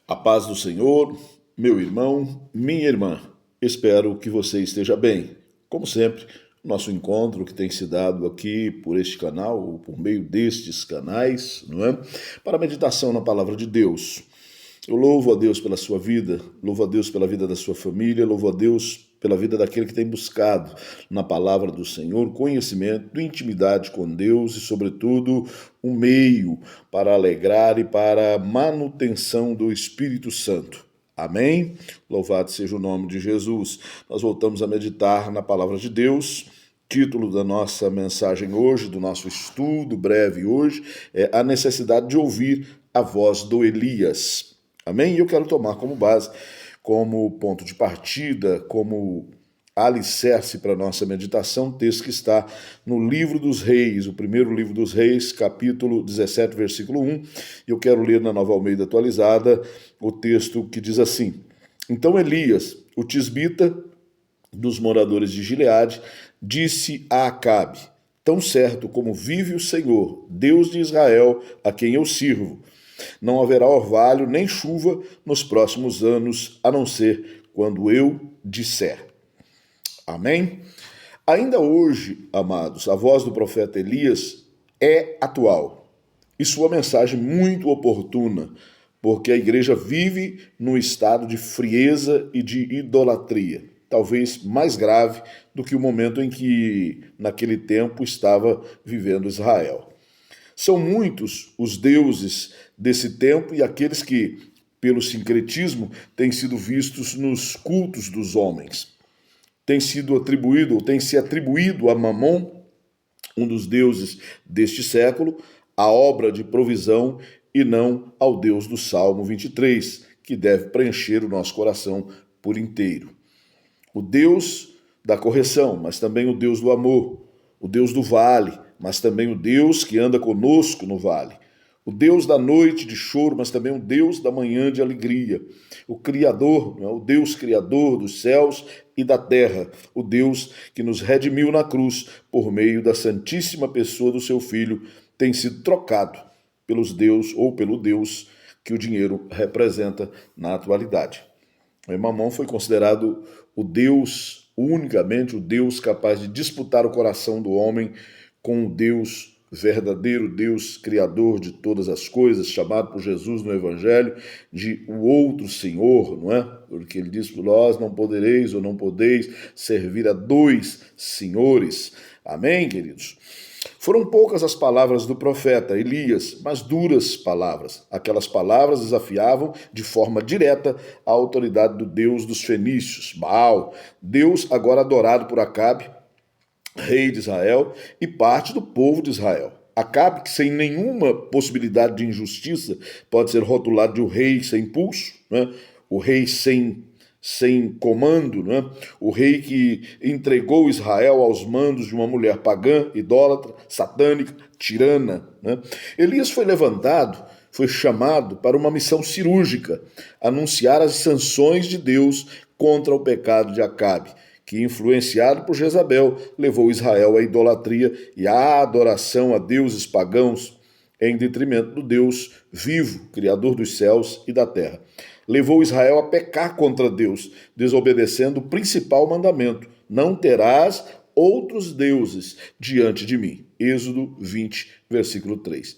A paz do Senhor, meu irmão, minha irmã. Espero que você esteja bem. Como sempre, nosso encontro que tem se dado aqui por este canal, ou por meio destes canais, não é? Para a meditação na palavra de Deus. Eu louvo a Deus pela sua vida, louvo a Deus pela vida da sua família, louvo a Deus pela vida daquele que tem buscado na palavra do Senhor conhecimento, intimidade com Deus e, sobretudo, um meio para alegrar e para a manutenção do Espírito Santo. Amém? Louvado seja o nome de Jesus. Nós voltamos a meditar na palavra de Deus. Título da nossa mensagem hoje, do nosso estudo breve hoje, é a necessidade de ouvir a voz do Elias. Amém? E eu quero tomar como base, como ponto de partida, como alicerce para a nossa meditação, texto que está no livro dos Reis, o primeiro livro dos Reis, capítulo 17, versículo 1. Eu quero ler na Nova Almeida atualizada o texto que diz assim: Então Elias, o tisbita dos moradores de Gileade, disse a Acabe: Tão certo como vive o Senhor, Deus de Israel, a quem eu sirvo, não haverá orvalho nem chuva nos próximos anos, a não ser quando eu disser. Amém? Ainda hoje, amados, a voz do profeta Elias é atual e sua mensagem muito oportuna, porque a igreja vive num estado de frieza e de idolatria, talvez mais grave do que o momento em que, naquele tempo, estava vivendo Israel. São muitos os deuses desse tempo e aqueles que, pelo sincretismo, têm sido vistos nos cultos dos homens. Tem se atribuído a Mamon, um dos deuses deste século, a obra de provisão e não ao Deus do Salmo 23, que deve preencher o nosso coração por inteiro. O Deus da correção, mas também o Deus do amor, o Deus do vale, mas também o Deus que anda conosco no vale. O Deus da noite de choro, mas também o Deus da manhã de alegria. O Criador, o Deus Criador dos céus e da terra. O Deus que nos redimiu na cruz por meio da santíssima pessoa do seu Filho, tem sido trocado pelos Deus ou pelo Deus que o dinheiro representa na atualidade. Mamon foi considerado o Deus, unicamente o Deus capaz de disputar o coração do homem com o Deus verdadeiro, Deus criador de todas as coisas, chamado por Jesus no Evangelho de o outro Senhor, não é? Porque ele diz: vós não podereis ou não podeis servir a dois senhores. Amém, queridos? Foram poucas as palavras do profeta Elias, mas duras palavras. Aquelas palavras desafiavam de forma direta a autoridade do Deus dos fenícios, Baal, Deus agora adorado por Acabe, rei de Israel, e parte do povo de Israel. Acabe, que sem nenhuma possibilidade de injustiça pode ser rotulado de um rei sem pulso, né? O rei sem comando, né? O rei que entregou Israel aos mandos de uma mulher pagã, idólatra, satânica, tirana. Né? Elias foi levantado, foi chamado para uma missão cirúrgica, anunciar as sanções de Deus contra o pecado de Acabe, que, influenciado por Jezabel, levou Israel à idolatria e à adoração a deuses pagãos, em detrimento do Deus vivo, Criador dos céus e da terra. Levou Israel a pecar contra Deus, desobedecendo o principal mandamento: não terás outros deuses diante de mim. Êxodo 20, versículo 3.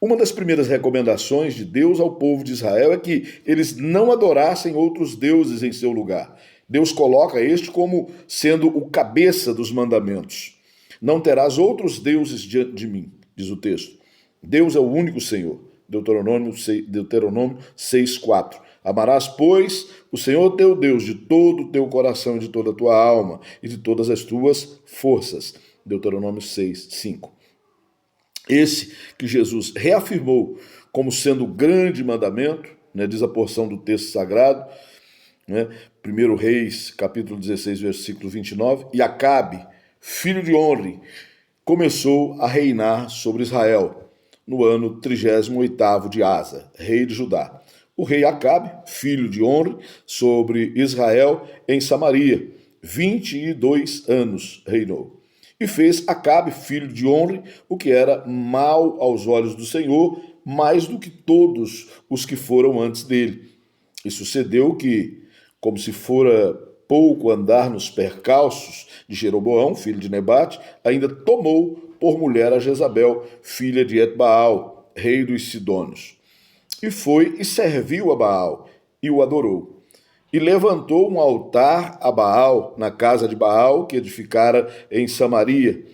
Uma das primeiras recomendações de Deus ao povo de Israel é que eles não adorassem outros deuses em seu lugar. Deus coloca este como sendo o cabeça dos mandamentos. Não terás outros deuses diante de mim, diz o texto. Deus é o único Senhor. Deuteronômio 6,4. Amarás, pois, o Senhor teu Deus de todo o teu coração e de toda a tua alma e de todas as tuas forças. Deuteronômio 6,5. Esse que Jesus reafirmou como sendo o grande mandamento, né, diz a porção do texto sagrado, né, 1 Reis, capítulo 16, versículo 29, e Acabe, filho de Onri, começou a reinar sobre Israel no ano 38º de Asa, rei de Judá. O rei Acabe, filho de Onri, sobre Israel em Samaria, 22 anos reinou. E fez Acabe, filho de Onri, o que era mal aos olhos do Senhor, mais do que todos os que foram antes dele. E sucedeu que, como se fora pouco andar nos percalços de Jeroboão, filho de Nebate, ainda tomou por mulher a Jezabel, filha de Etbaal, rei dos Sidônios. E foi e serviu a Baal, e o adorou. E levantou um altar a Baal, na casa de Baal, que edificara em Samaria.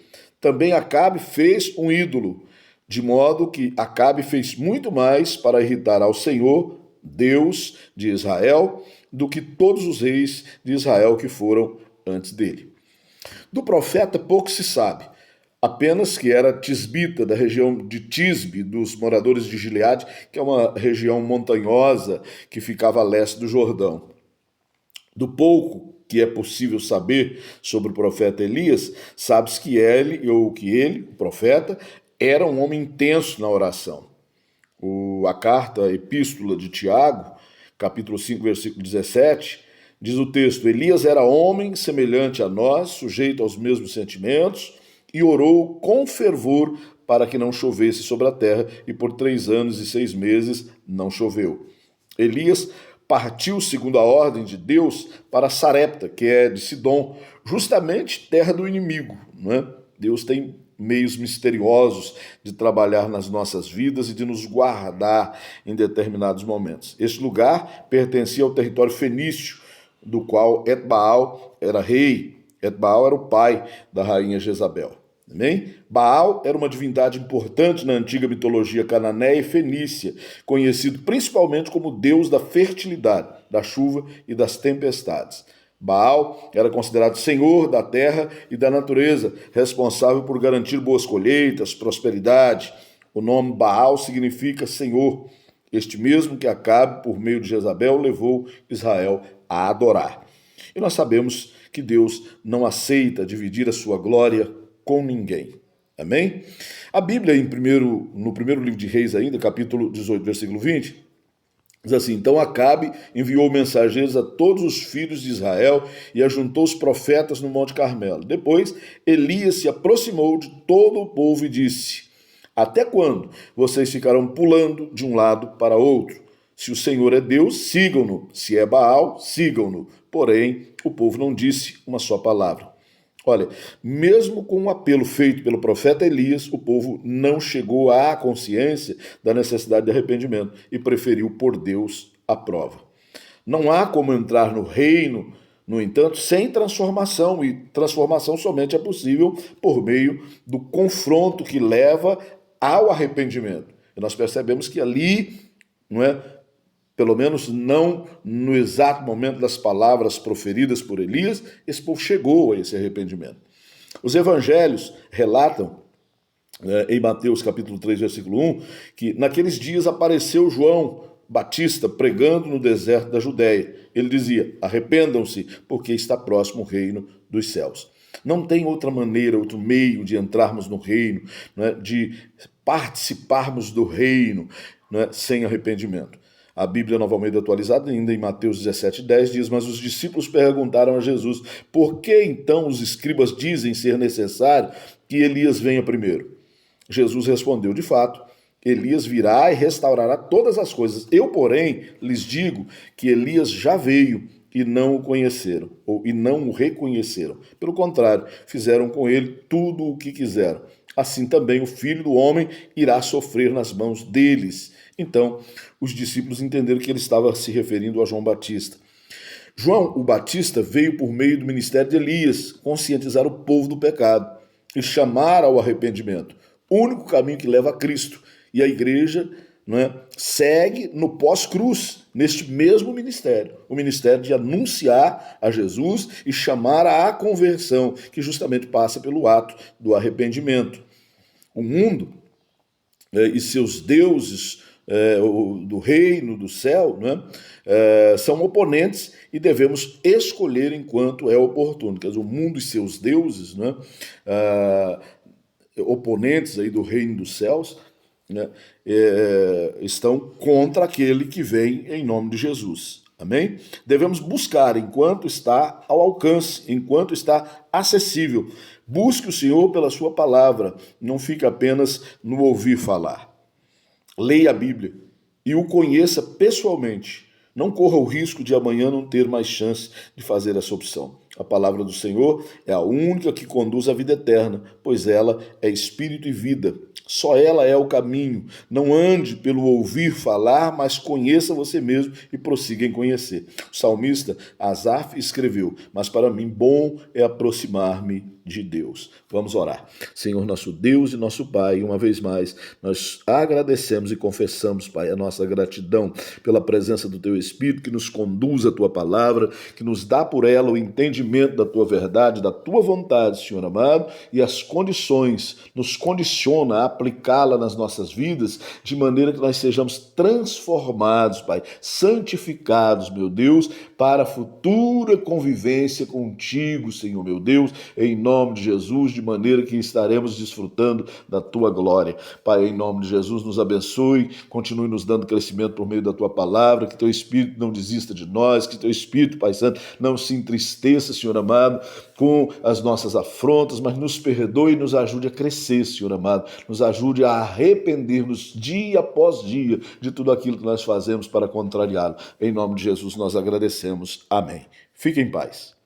Também Acabe fez um ídolo, de modo que Acabe fez muito mais para irritar ao Senhor, Deus de Israel, do que todos os reis de Israel que foram antes dele. Do profeta pouco se sabe, apenas que era tisbita, da região de Tisbe, dos moradores de Gileade, que é uma região montanhosa que ficava a leste do Jordão. Do pouco que é possível saber sobre o profeta Elias, sabe-se que ele, o profeta, era um homem intenso na oração. A carta, a epístola de Tiago, capítulo 5, versículo 17, diz o texto: Elias era homem semelhante a nós, sujeito aos mesmos sentimentos, e orou com fervor para que não chovesse sobre a terra, e por 3 anos e 6 meses não choveu. Elias partiu segundo a ordem de Deus para Sarepta, que é de Sidom, justamente terra do inimigo, não é? Deus tem meios misteriosos de trabalhar nas nossas vidas e de nos guardar em determinados momentos. Este lugar pertencia ao território fenício, do qual Etbaal era rei. Etbaal era o pai da rainha Jezabel. Amém? Baal era uma divindade importante na antiga mitologia cananeia e fenícia, conhecido principalmente como deus da fertilidade, da chuva e das tempestades. Baal era considerado senhor da terra e da natureza, responsável por garantir boas colheitas, prosperidade. O nome Baal significa senhor, este mesmo que Acabe, por meio de Jezabel, levou Israel a adorar. E nós sabemos que Deus não aceita dividir a sua glória com ninguém. Amém? A Bíblia, no primeiro livro de Reis ainda, capítulo 18, versículo 20, diz assim: Então Acabe enviou mensageiros a todos os filhos de Israel e ajuntou os profetas no Monte Carmelo. Depois, Elias se aproximou de todo o povo e disse: Até quando vocês ficarão pulando de um lado para outro? Se o Senhor é Deus, sigam-no. Se é Baal, sigam-no. Porém, o povo não disse uma só palavra. Olha, mesmo com um apelo feito pelo profeta Elias, o povo não chegou à consciência da necessidade de arrependimento e preferiu pôr Deus à prova. Não há como entrar no reino, no entanto, sem transformação, e transformação somente é possível por meio do confronto que leva ao arrependimento. E nós percebemos que ali, não é, pelo menos não no exato momento das palavras proferidas por Elias, esse povo chegou a esse arrependimento. Os evangelhos relatam, em Mateus capítulo 3, versículo 1, que naqueles dias apareceu João Batista pregando no deserto da Judéia. Ele dizia: arrependam-se, porque está próximo o reino dos céus. Não tem outra maneira, outro meio de entrarmos no reino, né, de participarmos do reino, né, sem arrependimento. A Bíblia Nova Almeida atualizada, ainda em Mateus 17:10, diz: Mas os discípulos perguntaram a Jesus: Por que então os escribas dizem ser necessário que Elias venha primeiro? Jesus respondeu: De fato, Elias virá e restaurará todas as coisas. Eu, porém, lhes digo que Elias já veio e não o conheceram, e não o reconheceram. Pelo contrário, fizeram com ele tudo o que quiseram. Assim também o Filho do Homem irá sofrer nas mãos deles. Então, os discípulos entenderam que ele estava se referindo a João Batista. João, o Batista, veio por meio do ministério de Elias conscientizar o povo do pecado e chamar ao arrependimento, o único caminho que leva a Cristo. E a igreja, né, segue no pós-cruz, neste mesmo ministério, o ministério de anunciar a Jesus e chamar à conversão, que justamente passa pelo ato do arrependimento. O mundo e seus deuses do reino, do céu, né, são oponentes e devemos escolher enquanto é oportuno. Quer dizer, o mundo e seus deuses, né, oponentes aí do reino dos céus, né, estão contra aquele que vem em nome de Jesus. Amém? Devemos buscar enquanto está ao alcance, enquanto está acessível. Busque o Senhor pela sua palavra, não fique apenas no ouvir falar. leia a Bíblia e o conheça pessoalmente. Não corra o risco de amanhã não ter mais chance de fazer essa opção. A palavra do Senhor é a única que conduz à vida eterna, pois ela é espírito e vida. Só ela é o caminho. Não ande pelo ouvir falar, mas conheça você mesmo e prossiga em conhecer. O salmista Asaf escreveu: mas para mim bom é aproximar-me de Deus. Vamos orar. Senhor, nosso Deus e nosso Pai, uma vez mais, nós agradecemos e confessamos, Pai, a nossa gratidão pela presença do Teu Espírito que nos conduz à Tua palavra, que nos dá por ela o entendimento da Tua verdade, da Tua vontade, Senhor amado, e as condições, nos condiciona a aplicá-la nas nossas vidas, de maneira que nós sejamos transformados, Pai, santificados, meu Deus, para a futura convivência contigo, Senhor, meu Deus, em nome de Jesus, de maneira que estaremos desfrutando da Tua glória. Pai, em nome de Jesus, nos abençoe, continue nos dando crescimento por meio da Tua palavra, que Teu Espírito não desista de nós, que Teu Espírito, Pai Santo, não se entristeça, Senhor amado, com as nossas afrontas, mas nos perdoe e nos ajude a crescer, Senhor amado, nos ajude a arrepender-nos dia após dia de tudo aquilo que nós fazemos para contrariá-lo. Em nome de Jesus nós agradecemos. Amém. Fique em paz.